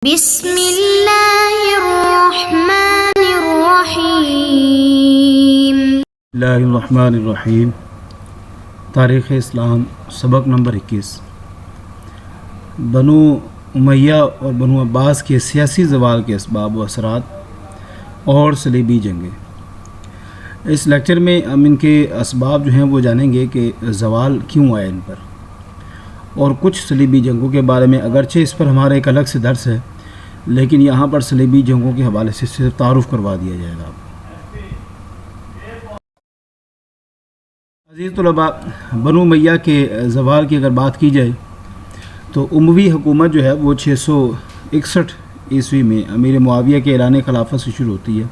بسم اللہ الرحمن الرحیم۔ اللہ الرحمن الرحیم۔ تاریخ اسلام سبق نمبر 21۔ بنو امیہ اور بنو عباس کے سیاسی زوال کے اسباب و اثرات اور صلیبی جنگیں۔ اس لیکچر میں ہم ان کے اسباب جو ہیں وہ جانیں گے کہ زوال کیوں آئے ان پر، اور کچھ صلیبی جنگوں کے بارے میں، اگرچہ اس پر ہمارا ایک الگ سے درس ہے لیکن یہاں پر صلیبی جنگوں کے حوالے سے صرف تعارف کروا دیا جائے گا۔ عزیز طلباء، بنو امیہ کے زوال کی اگر بات کی جائے تو اموی حکومت جو ہے وہ 661 عیسوی میں امیر معاویہ کے اعلان خلافت سے شروع ہوتی ہے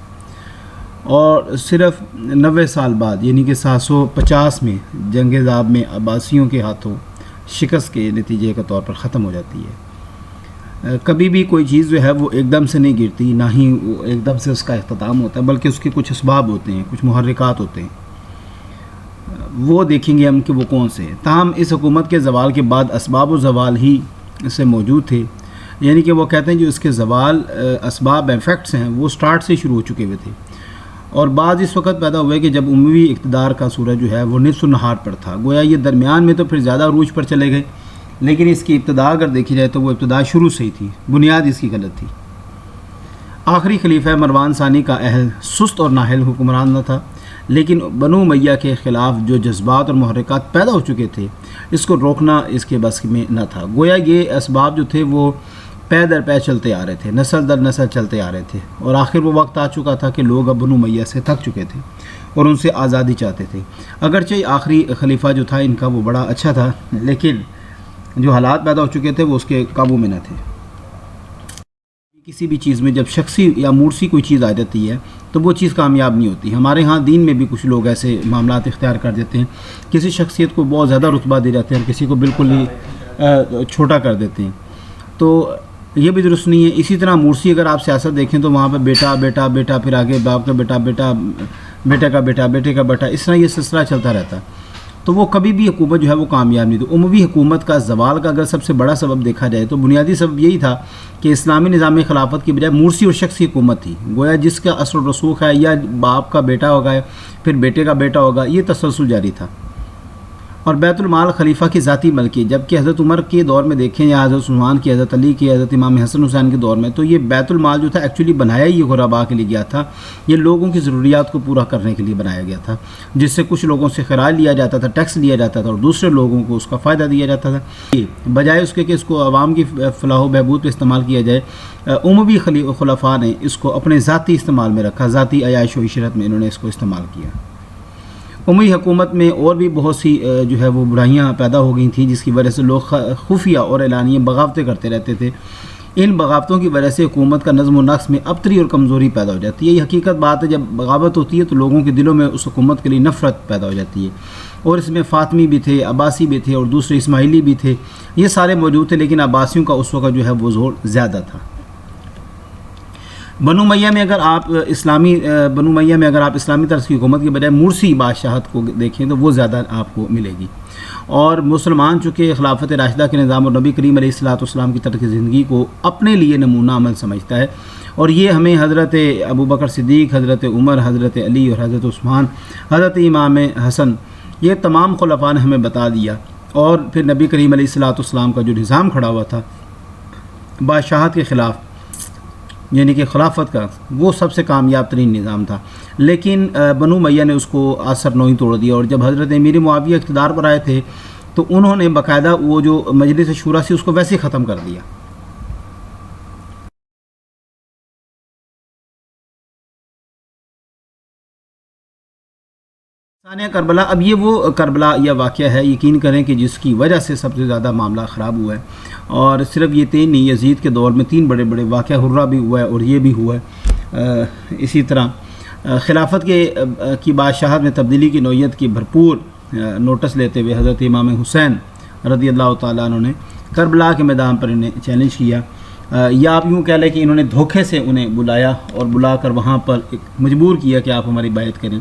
اور صرف 90 سال بعد یعنی کہ 750 میں جنگ ذاب میں عباسیوں کے ہاتھوں شکست کے نتیجے کے طور پر ختم ہو جاتی ہے۔ کبھی بھی کوئی چیز جو ہے وہ ایک دم سے نہیں گرتی، نہ ہی وہ ایک دم سے اس کا اختتام ہوتا ہے، بلکہ اس کے کچھ اسباب ہوتے ہیں، کچھ محرکات ہوتے ہیں، وہ دیکھیں گے ہم کہ وہ کون سے ہیں۔ تاہم اس حکومت کے زوال کے بعد اسباب و زوال ہی سے موجود تھے، یعنی کہ وہ کہتے ہیں جو اس کے زوال اسباب فیکٹس ہیں وہ سٹارٹ سے شروع ہو چکے ہوئے تھے، اور بعض اس وقت پیدا ہوئے کہ جب اموی اقتدار کا سورج جو ہے وہ نصف النہار پر تھا، گویا یہ درمیان میں تو پھر زیادہ عروج پر چلے گئے، لیکن اس کی ابتدا اگر دیکھی جائے تو وہ ابتدا شروع سے ہی تھی، بنیاد اس کی غلط تھی۔ آخری خلیفہ مروان ثانی کا اہل سست اور نااہل حکمران نہ تھا، لیکن بنو امیہ کے خلاف جو جذبات اور محرکات پیدا ہو چکے تھے اس کو روکنا اس کے بس میں نہ تھا۔ گویا یہ اسباب جو تھے وہ پے در پے چلتے آ رہے تھے، نسل در نسل چلتے آ رہے تھے، اور آخر وہ وقت آ چکا تھا کہ لوگ اب بنو امیہ سے تھک چکے تھے اور ان سے آزادی چاہتے تھے۔ اگرچہ آخری خلیفہ جو تھا ان کا وہ بڑا اچھا تھا، لیکن جو حالات پیدا ہو چکے تھے وہ اس کے قابو میں نہ تھے۔ کسی بھی چیز میں جب شخصی یا مورسی کوئی چیز آ جاتی ہے تو وہ چیز کامیاب نہیں ہوتی۔ ہمارے ہاں دین میں بھی کچھ لوگ ایسے معاملات اختیار کر دیتے ہیں، کسی شخصیت کو بہت زیادہ رتبہ دے جاتے ہیں اور کسی کو بالکل ہی چھوٹا کر دیتے ہیں، تو یہ بھی درست نہیں ہے۔ اسی طرح مورسی اگر آپ سیاست دیکھیں تو وہاں پہ بیٹا بیٹا بیٹا، پھر آگے باپ کا بیٹا بیٹا، بیٹے کا بیٹا بیٹے کا بیٹا، اس طرح یہ سلسلہ چلتا رہتا ہے، تو وہ کبھی بھی حکومت جو ہے وہ کامیاب نہیں تھی۔ اموی حکومت کا زوال کا اگر سب سے بڑا سبب دیکھا جائے تو بنیادی سبب یہی تھا کہ اسلامی نظام خلافت کی بجائے مورسی اور شخصی حکومت تھی، گویا جس کا اثر و رسوخ ہے یا باپ کا بیٹا ہوگا پھر بیٹے کا بیٹا ہوگا، یہ تسلسل جاری تھا، اور بیت المال خلیفہ کی ذاتی ملکی، جبکہ حضرت عمر کے دور میں دیکھیں یا حضرت عثمان کی، حضرت علی کی، حضرت امام حسن حسین کے دور میں، تو یہ بیت المال جو تھا ایکچولی بنایا ہی غرباء کے لیے گیا تھا، یہ لوگوں کی ضروریات کو پورا کرنے کے لیے بنایا گیا تھا، جس سے کچھ لوگوں سے خراج لیا جاتا تھا، ٹیکس لیا جاتا تھا، اور دوسرے لوگوں کو اس کا فائدہ دیا جاتا تھا، بجائے اس کے کہ اس کو عوام کی فلاح و بہبود پہ استعمال کیا جائے۔ اموی خلفاء نے اس کو اپنے ذاتی استعمال میں رکھا، ذاتی عیاش و عشرت میں انہوں نے اس کو استعمال کیا۔ اموی حکومت میں اور بھی بہت سی جو ہے وہ برائیاں پیدا ہو گئی تھیں، جس کی وجہ سے لوگ خفیہ اور اعلانیہ بغاوتیں کرتے رہتے تھے۔ ان بغاوتوں کی وجہ سے حکومت کا نظم و نسق میں ابتری اور کمزوری پیدا ہو جاتی ہے۔ یہ حقیقت بات ہے، جب بغاوت ہوتی ہے تو لوگوں کے دلوں میں اس حکومت کے لیے نفرت پیدا ہو جاتی ہے، اور اس میں فاطمی بھی تھے، عباسی بھی تھے، اور دوسرے اسماعیلی بھی تھے، یہ سارے موجود تھے، لیکن عباسیوں کا اس وقت جو ہے وہ زور زیادہ تھا۔ بنو امیہ میں اگر آپ اسلامی طرز کی حکومت کے بجائے مورسی بادشاہت کو دیکھیں تو وہ زیادہ آپ کو ملے گی، اور مسلمان چونکہ خلافت راشدہ کے نظام اور نبی کریم علیہ السلام کی طرز زندگی کو اپنے لیے نمونہ عمل سمجھتا ہے، اور یہ ہمیں حضرت ابوبکر صدیق، حضرت عمر، حضرت علی اور حضرت عثمان، حضرت امام حسن، یہ تمام خلفاء نے ہمیں بتا دیا، اور پھر نبی کریم علیہ السلام کا جو نظام کھڑا ہوا تھا بادشاہت کے خلاف، یعنی کہ خلافت کا، وہ سب سے کامیاب ترین نظام تھا، لیکن بنو امیہ نے اس کو اثر نوئی توڑ دیا، اور جب حضرت امیر معاویہ اقتدار پر آئے تھے تو انہوں نے باقاعدہ وہ جو مجلس شورا سی اس کو ویسے ہی ختم کر دیا۔ ثانیہ کربلا، اب یہ وہ کربلا یا واقعہ ہے یقین کریں کہ جس کی وجہ سے سب سے زیادہ معاملہ خراب ہوا ہے، اور صرف یہ 3 نہیں، یزید کے دور میں 3 بڑے بڑے واقعہ، حرہ بھی ہوا ہے اور یہ بھی ہوا ہے۔ اسی طرح خلافت کی بادشاہت میں تبدیلی کی نوعیت کی بھرپور نوٹس لیتے ہوئے حضرت امام حسین رضی اللہ تعالیٰ عنہ نے کربلا کے میدان پر انہیں چیلنج کیا، یا آپ یوں کہہ لیں کہ انہوں نے دھوکے سے انہیں بلایا اور بلا کر وہاں پر مجبور کیا کہ آپ ہماری بیعت کریں۔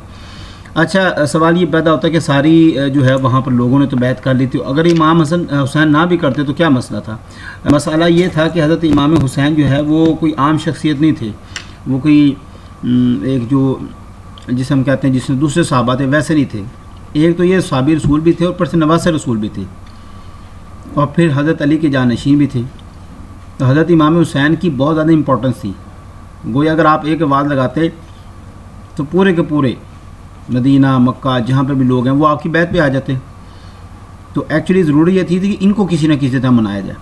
اچھا سوال یہ پیدا ہوتا ہے کہ ساری جو ہے وہاں پر لوگوں نے تو بیعت کر لی تھی، اگر امام حسن حسین نہ بھی کرتے تو کیا مسئلہ تھا؟ مسئلہ یہ تھا کہ حضرت امام حسین جو ہے وہ کوئی عام شخصیت نہیں تھے، وہ کوئی ایک جو جسے ہم کہتے ہیں جس میں دوسرے صحابہ تھے ویسے نہیں تھے. ایک تو یہ صحابی رسول بھی تھے اور اوپر سے نواسہ رسول بھی تھے، اور پھر حضرت علی کے جانشین بھی تھے. تو حضرت امام حسین کی بہت زیادہ امپورٹنس تھی. گویا اگر آپ ایک آواز لگاتے تو پورے کے پورے مدینہ مکہ جہاں پہ بھی لوگ ہیں وہ آپ کی بیعت پہ آ جاتے. تو ایکچولی ضروری یہ تھی کہ ان کو کسی نہ کسی طرح منایا جائے.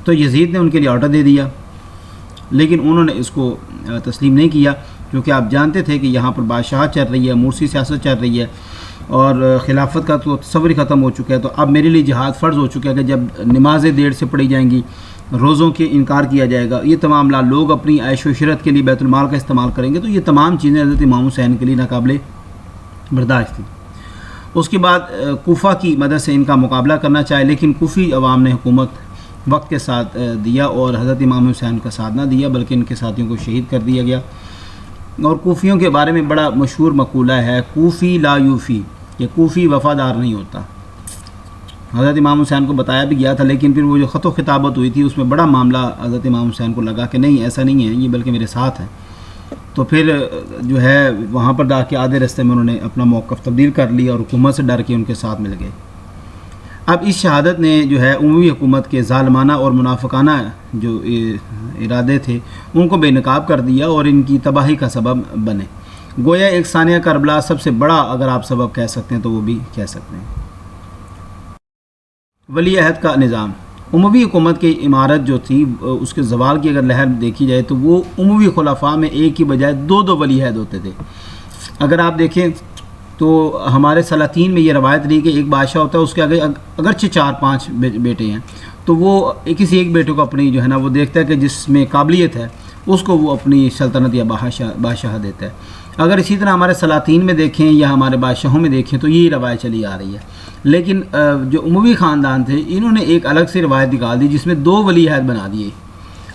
تو یزید نے ان کے لیے آرڈر دے دیا، لیکن انہوں نے اس کو تسلیم نہیں کیا، کیونکہ آپ جانتے تھے کہ یہاں پر بادشاہت چل رہی ہے، مرسی سیاست چل رہی ہے، اور خلافت کا تو تصور ختم ہو چکا ہے. تو اب میرے لیے جہاد فرض ہو چکا ہے کہ جب نمازیں دیر سے پڑھی جائیں گی، روزوں کے انکار کیا جائے گا، یہ تمام لوگ اپنی عیش و عشرت کے لیے بیت المال کا استعمال کریں گے، تو یہ تمام چیزیں حضرت امام حسین کے لیے ناقابل برداشت تھیں. اس کے بعد کوفہ کی مدد سے ان کا مقابلہ کرنا چاہے، لیکن کوفی عوام نے حکومت وقت کے ساتھ دیا اور حضرت امام حسین کا ساتھ نہ دیا، بلکہ ان کے ساتھیوں کو شہید کر دیا گیا. اور کوفیوں کے بارے میں بڑا مشہور مقولہ ہے، کوفی لا یوفی، کہ کوفی وفادار نہیں ہوتا. حضرت امام حسین کو بتایا بھی گیا تھا، لیکن پھر وہ جو خط و خطابت ہوئی تھی اس میں بڑا معاملہ حضرت امام حسین کو لگا کہ نہیں ایسا نہیں ہے، یہ بلکہ میرے ساتھ ہے. تو پھر جو ہے وہاں پر جا کے آدھے رستے میں انہوں نے اپنا موقف تبدیل کر لیا اور حکومت سے ڈر کے ان کے ساتھ مل گئے. اب اس شہادت نے جو ہے عموی حکومت کے ظالمانہ اور منافقانہ جو ارادے تھے ان کو بے نقاب کر دیا اور ان کی تباہی کا سبب بنے. گویا ایک ثانیہ کربلا سب سے بڑا اگر آپ سبب کہہ سکتے ہیں تو وہ بھی کہہ سکتے ہیں. ولی عہد کا نظام، اموی حکومت کی عمارت جو تھی اس کے زوال کی اگر لہر دیکھی جائے تو وہ اموی خلفاء میں ایک کی بجائے دو ولی عہد ہوتے تھے. اگر آپ دیکھیں تو ہمارے سلاطین میں یہ روایت رہی کہ ایک بادشاہ ہوتا ہے، اس کے آگے اگرچہ 4-5 بیٹے ہیں تو وہ کسی ایک بیٹے کو اپنی جو ہے نا وہ دیکھتا ہے کہ جس میں قابلیت ہے اس کو وہ اپنی سلطنت یا بادشاہ دیتا ہے. اگر اسی طرح ہمارے سلاطین میں دیکھیں یا ہمارے بادشاہوں میں دیکھیں تو یہی روایت چلی آ رہی ہے. لیکن جو اموی خاندان تھے انہوں نے ایک الگ سے روایت نکال دی جس میں 2 ولی عہد بنا دیے.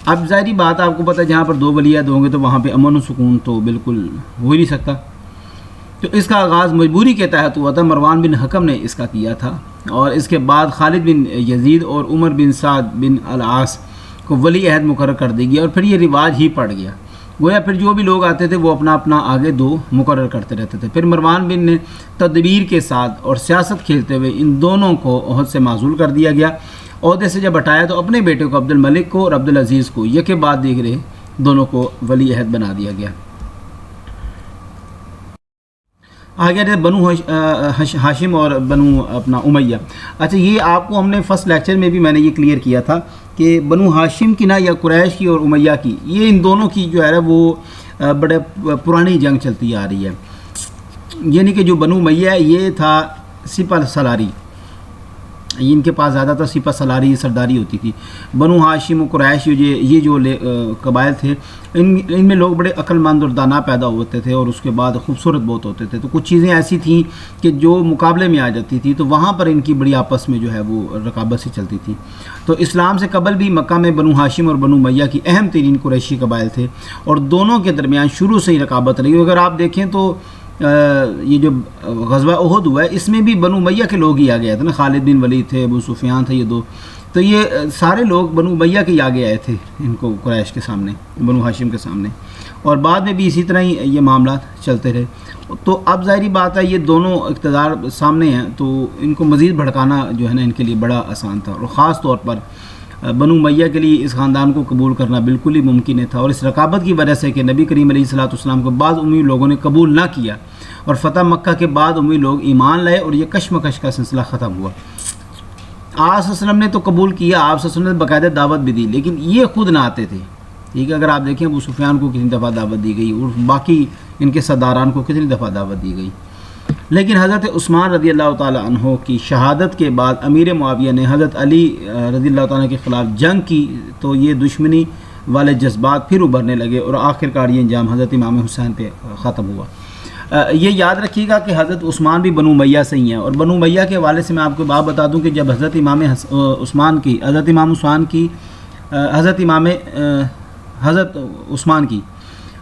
اب ظاہری بات آپ کو پتہ ہے جہاں پر 2 ولی عہد ہوں گے تو وہاں پہ امن و سکون تو بالکل ہو ہی نہیں سکتا. تو اس کا آغاز مجبوری کے تحت ہوا تھا. مروان بن حکم نے اس کا کیا تھا، اور اس کے بعد خالد بن یزید اور عمر بن سعد بن العاص کو ولی عہد مقرر کر دی گیا، اور پھر یہ رواج ہی پڑ گیا. گویا پھر جو بھی لوگ آتے تھے وہ اپنا اپنا آگے 2 مقرر کرتے رہتے تھے. پھر مروان بن نے تدبیر کے ساتھ اور سیاست کھیلتے ہوئے ان دونوں کو عہد سے معزول کر دیا گیا. عہدے سے جب ہٹایا تو اپنے بیٹے کو عبد الملک کو اور عبد العزیز کو یکے بعد دیگرے دونوں کو ولی عہد بنا دیا گیا. آگے بنو ہاشم اور بنو اپنا امیہ. اچھا یہ آپ کو ہم نے فرسٹ لیکچر میں بھی میں نے یہ کلیئر کیا تھا کہ بنو ہاشم کی نا یا قریش کی اور امیہ کی، یہ ان دونوں کی جو ہے وہ بڑے پرانی جنگ چلتی آ رہی ہے. یعنی کہ جو بنو امیہ ہے یہ تھا سپہ سالاری، ان کے پاس زیادہ تر سپہ سالاری سرداری ہوتی تھی. بنو ہاشم و قریش یہ جو قبائل تھے ان میں لوگ بڑے عقل مند اور دانا پیدا ہوتے تھے، اور اس کے بعد خوبصورت بہت ہوتے تھے. تو کچھ چیزیں ایسی تھیں کہ جو مقابلے میں آ جاتی تھی، تو وہاں پر ان کی بڑی آپس میں جو ہے وہ رقابت سی چلتی تھی. تو اسلام سے قبل بھی مکہ میں بنو ہاشم اور بنو امیہ کی اہم ترین قریشی قبائل تھے، اور دونوں کے درمیان شروع سے ہی رقابت رہی. اگر آپ دیکھیں تو یہ جو غزوہ احد ہوا ہے اس میں بھی بنو امیہ کے لوگ ہی آگے آئے تھے نا. خالد بن ولید تھے، ابو سفیان تھے، یہ 2. تو یہ سارے لوگ بنو امیہ کے آگے آئے تھے ان کو قریش کے سامنے، بنو ہاشم کے سامنے، اور بعد میں بھی اسی طرح ہی یہ معاملات چلتے رہے. تو اب ظاہری بات ہے یہ دونوں اقتدار سامنے ہیں تو ان کو مزید بھڑکانا جو ہے نا ان کے لیے بڑا آسان تھا. اور خاص طور پر بنو امیہ کے لیے اس خاندان کو قبول کرنا بالکل ہی ممکن تھا. اور اس رقابت کی وجہ سے کہ نبی کریم علیہ الصلوۃ والسلام کو بعض امی لوگوں نے قبول نہ کیا، اور فتح مکہ کے بعد امی لوگ ایمان لائے اور یہ کشمکش کا سلسلہ ختم ہوا. آپ صلی اللہ علیہ وسلم نے تو قبول کیا، آپ صلی اللہ علیہ وسلم نے باقاعدہ دعوت بھی دی، لیکن یہ خود نہ آتے تھے. ٹھیک ہے، اگر آپ دیکھیں ابو سفیان کو کتنی دفعہ دعوت دی گئی اور باقی ان کے سرداران کو کتنی دفعہ دعوت دی گئی. لیکن حضرت عثمان رضی اللہ تعالی عنہ کی شہادت کے بعد امیر معاویہ نے حضرت علی رضی اللہ تعالیٰ کے خلاف جنگ کی، تو یہ دشمنی والے جذبات پھر ابھرنے لگے، اور آخرکار یہ انجام حضرت امام حسین پہ ختم ہوا. یہ یاد رکھیے گا کہ حضرت عثمان بھی بنو امیہ سے ہی ہیں، اور بنو امیہ کے حوالے سے میں آپ کو بات بتا دوں کہ جب حضرت امام عثمان کی حضرت عثمان کی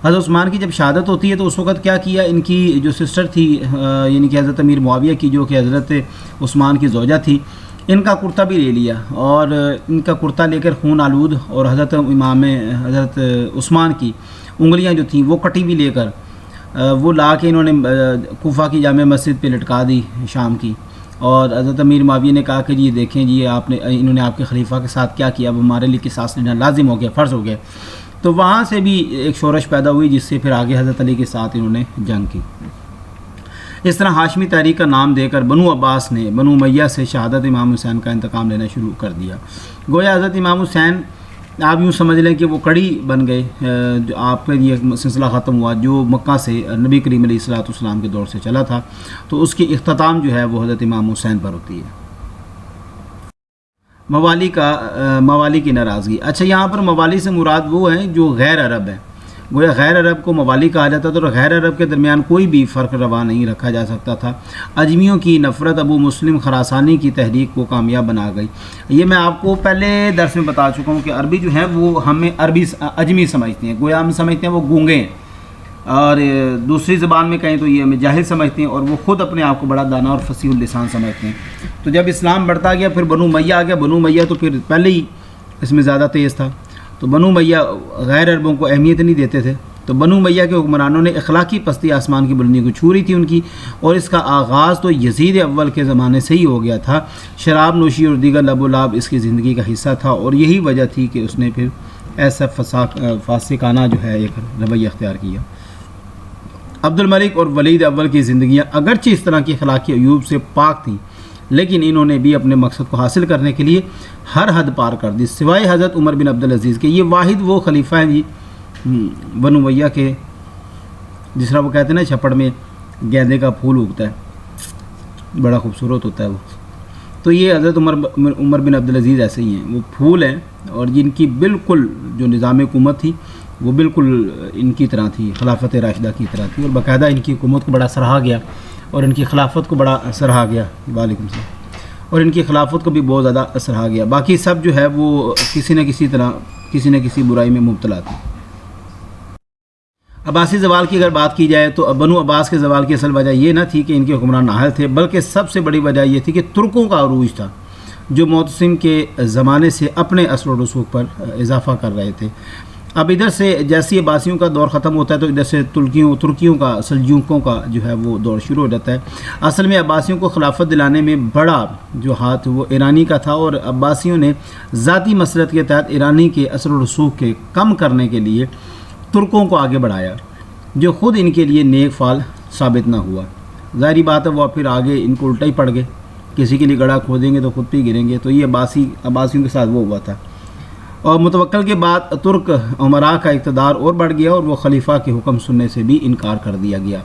حضرت عثمان کی جب شہادت ہوتی ہے تو اس وقت کیا کیا، ان کی جو سسٹر تھی یعنی کہ حضرت امیر معاویہ کی، جو کہ حضرت عثمان کی زوجہ تھی، ان کا کرتا بھی لے لیا، اور ان کا کرتا لے کر خون آلود، اور حضرت حضرت عثمان کی انگلیاں جو تھیں وہ کٹی بھی لے کر وہ لا کے انہوں نے کوفہ کی جامع مسجد پہ لٹکا دی شام کی، اور حضرت امیر معاویہ نے کہا کہ جی دیکھیں جی انہوں نے آپ کے خلیفہ کے ساتھ کیا کیا، اب ہمارے لیے قصاص لینا لازم ہو گیا، فرض ہو گیا۔ تو وہاں سے بھی ایک شورش پیدا ہوئی، جس سے پھر آگے حضرت علی کے ساتھ انہوں نے جنگ کی۔ اس طرح ہاشمی تحریک کا نام دے کر بنو عباس نے بنو امیہ سے شہادت امام حسین کا انتقام لینا شروع کر دیا۔ گویا حضرت امام حسین آپ یوں سمجھ لیں کہ وہ کڑی بن گئے، جو آپ کا یہ سلسلہ ختم ہوا جو مکہ سے نبی کریم علیہ الصلوۃ والسلام کے دور سے چلا تھا، تو اس کی اختتام جو ہے وہ حضرت امام حسین پر ہوتی ہے۔ موالی کی ناراضگی۔ اچھا، یہاں پر موالی سے مراد وہ ہیں جو غیر عرب ہیں۔ گویا غیر عرب کو موالی کہا جاتا تھا، اور غیر عرب کے درمیان کوئی بھی فرق روا نہیں رکھا جا سکتا تھا۔ اجمیوں کی نفرت ابو مسلم خراسانی کی تحریک کو کامیاب بنا گئی۔ یہ میں آپ کو پہلے درس میں بتا چکا ہوں کہ عربی جو ہے وہ ہمیں اجمی سمجھتے ہیں، گویا ہم سمجھتے ہیں وہ گونگے ہیں، اور دوسری زبان میں کہیں تو یہ ہمیں جاہل سمجھتے ہیں، اور وہ خود اپنے آپ کو بڑا دانا اور فصیح اللسان سمجھتے ہیں۔ تو جب اسلام بڑھتا گیا، پھر بنو امیہ آ گیا، بنو امیہ تو پھر پہلے ہی اس میں زیادہ تیز تھا، تو بنو امیہ غیر عربوں کو اہمیت نہیں دیتے تھے، تو بنو امیہ کے حکمرانوں نے اخلاقی پستی آسمان کی بلندی کو چھو رہی تھی ان کی، اور اس کا آغاز تو یزید اول کے زمانے سے ہی ہو گیا تھا۔ شراب نوشی اور دیگر لب و لعب اس کی زندگی کا حصہ تھا، اور یہی وجہ تھی کہ اس نے پھر ایسا فاسقانہ جو ہے ایک رویہ اختیار کیا۔ عبد الملک اور ولید اول کی زندگیاں اگرچہ اس طرح کی اخلاقی عیوب سے پاک تھیں، لیکن انہوں نے بھی اپنے مقصد کو حاصل کرنے کے لیے ہر حد پار کر دی، سوائے حضرت عمر بن عبدالعزیز کے۔ یہ واحد وہ خلیفہ ہیں جی بنو امیہ کے، جس طرح وہ کہتے ہیں نا چھپڑ میں گیندے کا پھول اگتا ہے، بڑا خوبصورت ہوتا ہے وہ، تو یہ حضرت عمر بن عبدالعزیز ایسے ہی ہیں، وہ پھول ہیں، اور جن کی بالکل جو نظام حکومت تھی وہ بالکل ان کی طرح تھی، خلافت راشدہ کی طرح تھی، اور باقاعدہ ان کی حکومت کو بڑا سراہا گیا، اور ان کی خلافت کو بڑا سراہا گیا، وعلیکم السلام، اور ان کی خلافت کو بھی بہت زیادہ سراہا گیا۔ باقی سب جو ہے وہ کسی نہ کسی طرح کسی نہ کسی برائی میں مبتلا تھی۔ عباسی زوال کی اگر بات کی جائے تو بنو عباس کے زوال کی اصل وجہ یہ نہ تھی کہ ان کے حکمران نااہل تھے، بلکہ سب سے بڑی وجہ یہ تھی کہ ترکوں کا عروج تھا، جو معتصم کے زمانے سے اپنے اثر و رسوخ پر اضافہ کر رہے تھے۔ اب ادھر سے جیسی عباسیوں کا دور ختم ہوتا ہے تو ادھر سے ترکیوں کا، سلجوقوں کا جو ہے وہ دور شروع ہو جاتا ہے۔ اصل میں عباسیوں کو خلافت دلانے میں بڑا جو ہاتھ وہ ایرانی کا تھا، اور عباسیوں نے ذاتی مسلط کے تحت ایرانی کے اثر و رسوخ کے کم کرنے کے لیے ترکوں کو آگے بڑھایا، جو خود ان کے لیے نیک فال ثابت نہ ہوا۔ ظاہری بات ہے وہ پھر آگے ان کو الٹا ہی پڑ گئے، کسی کے لیے گڑھا کھودیں گے تو خود پہ ہی گریں گے، تو یہ عباسیوں کے ساتھ وہ ہوا تھا۔ اور متوکل کے بعد ترک عمراء کا اقتدار اور بڑھ گیا، اور وہ خلیفہ کے حکم سننے سے بھی انکار کر دیا گیا۔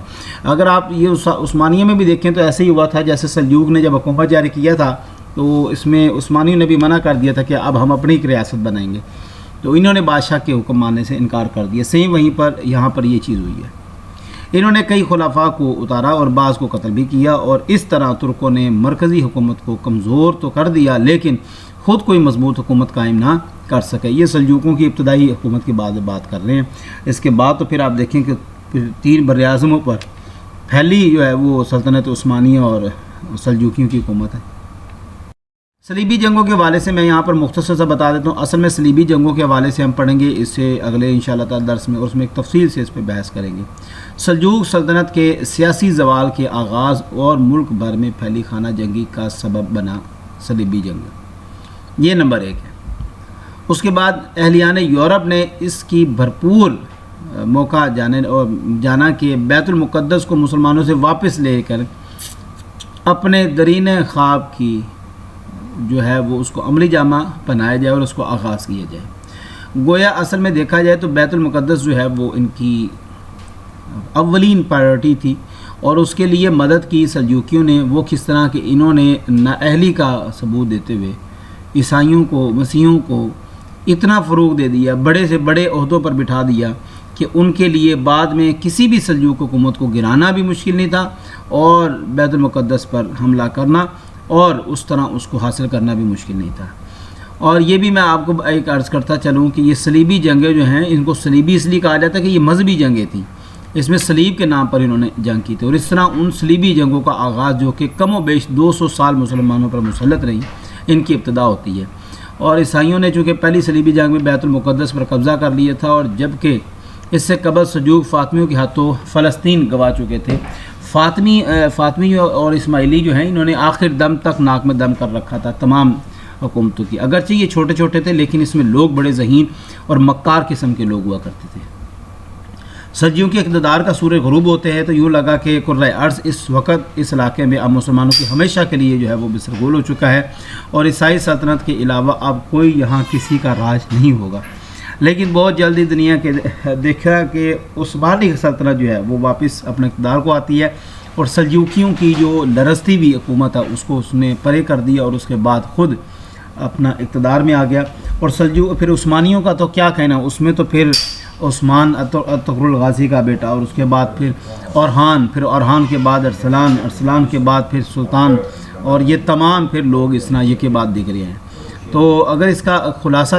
اگر آپ یہ عثمانیہ میں بھی دیکھیں تو ایسے ہی ہوا تھا، جیسے سلجوق نے جب حکومت جاری کیا تھا تو اس میں عثمانیوں نے بھی منع کر دیا تھا کہ اب ہم اپنی ایک ریاست بنائیں گے، تو انہوں نے بادشاہ کے حکم ماننے سے انکار کر دیا۔ صحیح وہیں پر یہاں پر یہ چیز ہوئی ہے، انہوں نے کئی خلفاء کو اتارا اور بعض کو قتل بھی کیا، اور اس طرح ترکوں نے مرکزی حکومت کو کمزور تو کر دیا، لیکن خود کوئی مضبوط حکومت قائم نہ کر سکے۔ یہ سلجوقوں کی ابتدائی حکومت کی بات کر رہے ہیں۔ اس کے بعد تو پھر آپ دیکھیں کہ 3 براعظموں پر پھیلی جو ہے وہ سلطنت عثمانیہ اور سلجوقیوں کی حکومت ہے۔ صلیبی جنگوں کے حوالے سے میں یہاں پر مختصر سا بتا دیتا ہوں۔ اصل میں صلیبی جنگوں کے حوالے سے ہم پڑھیں گے اس سے اگلے انشاءاللہ تعالی درس میں، اور اس میں ایک تفصیل سے اس پہ بحث کریں گے۔ سلجوق سلطنت کے سیاسی زوال کے آغاز اور ملک بھر میں پھیلی خانہ جنگی کا سبب بنا صلیبی جنگ، یہ نمبر 1 ہے۔ اس کے بعد اہلیان یورپ نے اس کی بھرپور موقع جانا کہ بیت المقدس کو مسلمانوں سے واپس لے کر اپنے درین خواب کی جو ہے وہ اس کو عملی جامہ پہنایا جائے اور اس کو آغاز کیا جائے۔ گویا اصل میں دیکھا جائے تو بیت المقدس جو ہے وہ ان کی اولین پرائیورٹی تھی، اور اس کے لیے مدد کی سلجوقیوں نے، وہ کس طرح کہ انہوں نے نااہلی کا ثبوت دیتے ہوئے عیسائیوں کو، مسیحیوں کو اتنا فروغ دے دیا، بڑے سے بڑے عہدوں پر بٹھا دیا کہ ان کے لیے بعد میں کسی بھی سلجوق حکومت کو گرانا بھی مشکل نہیں تھا، اور بیت المقدس پر حملہ کرنا اور اس طرح اس کو حاصل کرنا بھی مشکل نہیں تھا۔ اور یہ بھی میں آپ کو ایک عرض کرتا چلوں کہ یہ صلیبی جنگیں جو ہیں ان کو صلیبی اس لیے کہا جاتا ہے کہ یہ مذہبی جنگیں تھیں، اس میں صلیب کے نام پر انہوں نے جنگ کی تھی، اور اس طرح ان صلیبی جنگوں کا آغاز جو کہ کم و بیش 200 سال مسلمانوں پر مسلط رہی، ان کی ابتدا ہوتی ہے۔ اور عیسائیوں نے چونکہ پہلی صلیبی جنگ میں بیت المقدس پر قبضہ کر لیا تھا، اور جبکہ اس سے قبل سلجوق فاطمیوں کے ہاتھوں فلسطین گوا چکے تھے، فاطمی اور اسماعیلی جو ہیں انہوں نے آخر دم تک ناک میں دم کر رکھا تھا تمام حکومتوں کی، اگرچہ یہ چھوٹے چھوٹے تھے لیکن اس میں لوگ بڑے ذہین اور مکار قسم کے لوگ ہوا کرتے تھے۔ سلجوقیوں کے اقتدار کا سورج غروب ہوتے ہیں تو یوں لگا کہ کرۂ ارض اس وقت اس علاقے میں اب مسلمانوں کی ہمیشہ کے لیے جو ہے وہ بسرگول ہو چکا ہے، اور عیسائی سلطنت کے علاوہ اب کوئی یہاں کسی کا راج نہیں ہوگا۔ لیکن بہت جلدی دنیا کے دیکھا کہ عثمانی سلطنت جو ہے وہ واپس اپنے اقتدار کو آتی ہے، اور سلجوقیوں کی جو لرزتی ہوئی حکومت ہے اس کو اس نے پرے کر دیا، اور اس کے بعد خود اپنا اقتدار میں آ گیا۔ اور پھر عثمانیوں کا تو کیا کہنا، اس میں تو پھر عثمان ارطغرل الغازی کا بیٹا، اور اس کے بعد پھر اورحان کے بعد ارسلان کے بعد پھر سلطان، اور یہ تمام پھر لوگ اس ناحیے کے بعد دکھ رہے ہیں۔ تو اگر اس کا خلاصہ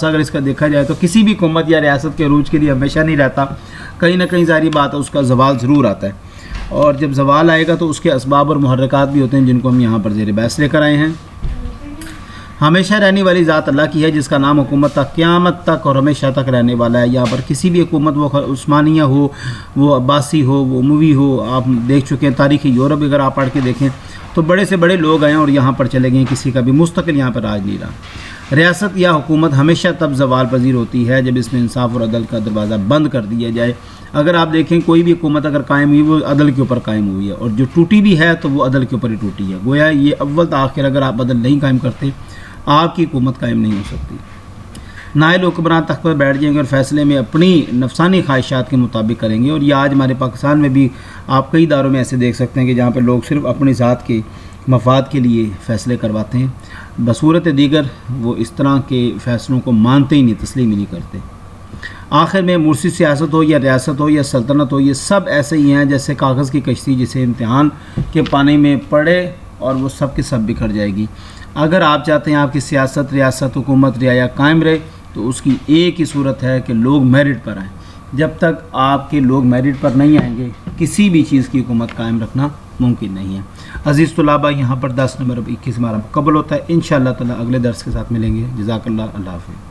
اگر اس کا دیکھا جائے تو کسی بھی حکومت یا ریاست کے عروج کے لیے ہمیشہ نہیں رہتا، کہیں نہ کہیں ظاہری بات ہے اس کا زوال ضرور آتا ہے، اور جب زوال آئے گا تو اس کے اسباب اور محرکات بھی ہوتے ہیں جن کو ہم یہاں پر زیر بحث لے کر آئے ہیں۔ ہمیشہ رہنے والی ذات اللہ کی ہے جس کا نام حکومت تک قیامت تک اور ہمیشہ تک رہنے والا ہے۔ یہاں پر کسی بھی حکومت، وہ عثمانیہ ہو، وہ عباسی ہو، وہ اموی ہو، آپ دیکھ چکے ہیں تاریخی یورپ اگر آپ پڑھ کے دیکھیں تو بڑے سے بڑے لوگ آئے اور یہاں پر چلے گئے، کسی کا بھی مستقل یہاں پر راج نہیں رہا۔ ریاست یا حکومت ہمیشہ تب زوال پذیر ہوتی ہے جب اس میں انصاف اور عدل کا دروازہ بند کر دیا جائے۔ اگر آپ دیکھیں کوئی بھی حکومت اگر قائم ہوئی وہ عدل کے اوپر قائم ہوئی ہے، اور جو ٹوٹی بھی ہے تو وہ عدل کے اوپر ہی ٹوٹی ہے۔ گویا یہ اول تاخیر اگر آپ عدل نہیں قائم کرتے آپ کی حکومت قائم نہیں ہو سکتی۔ نائل حکمران تخت پر بیٹھ جائیں گے اور فیصلے میں اپنی نفسانی خواہشات کے مطابق کریں گے، اور یہ آج ہمارے پاکستان میں بھی آپ کئی اداروں میں ایسے دیکھ سکتے ہیں کہ جہاں پہ لوگ صرف اپنی ذات کے مفاد کے لیے فیصلے کرواتے ہیں، بصورت دیگر وہ اس طرح کے فیصلوں کو مانتے ہی نہیں، تسلیم ہی نہیں کرتے۔ آخر میں مرسی سیاست ہو یا ریاست ہو یا سلطنت ہو، یہ سب ایسے ہی ہیں جیسے کاغذ کی کشتی جسے امتحان کے پانی میں پڑے اور وہ سب کے سب بکھر جائے گی۔ اگر آپ چاہتے ہیں آپ کی سیاست، ریاست، حکومت، رعایا قائم رہے تو اس کی ایک ہی صورت ہے کہ لوگ میرٹ پر آئیں۔ جب تک آپ کے لوگ میرٹ پر نہیں آئیں گے کسی بھی چیز کی حکومت قائم رکھنا ممکن نہیں ہے۔ عزیز طلباء، یہاں پر 10 نمبر 21 ہمارا مکمل ہوتا ہے۔ انشاءاللہ تعالی اگلے درس کے ساتھ ملیں گے۔ جزاک اللہ، اللہ حافظ۔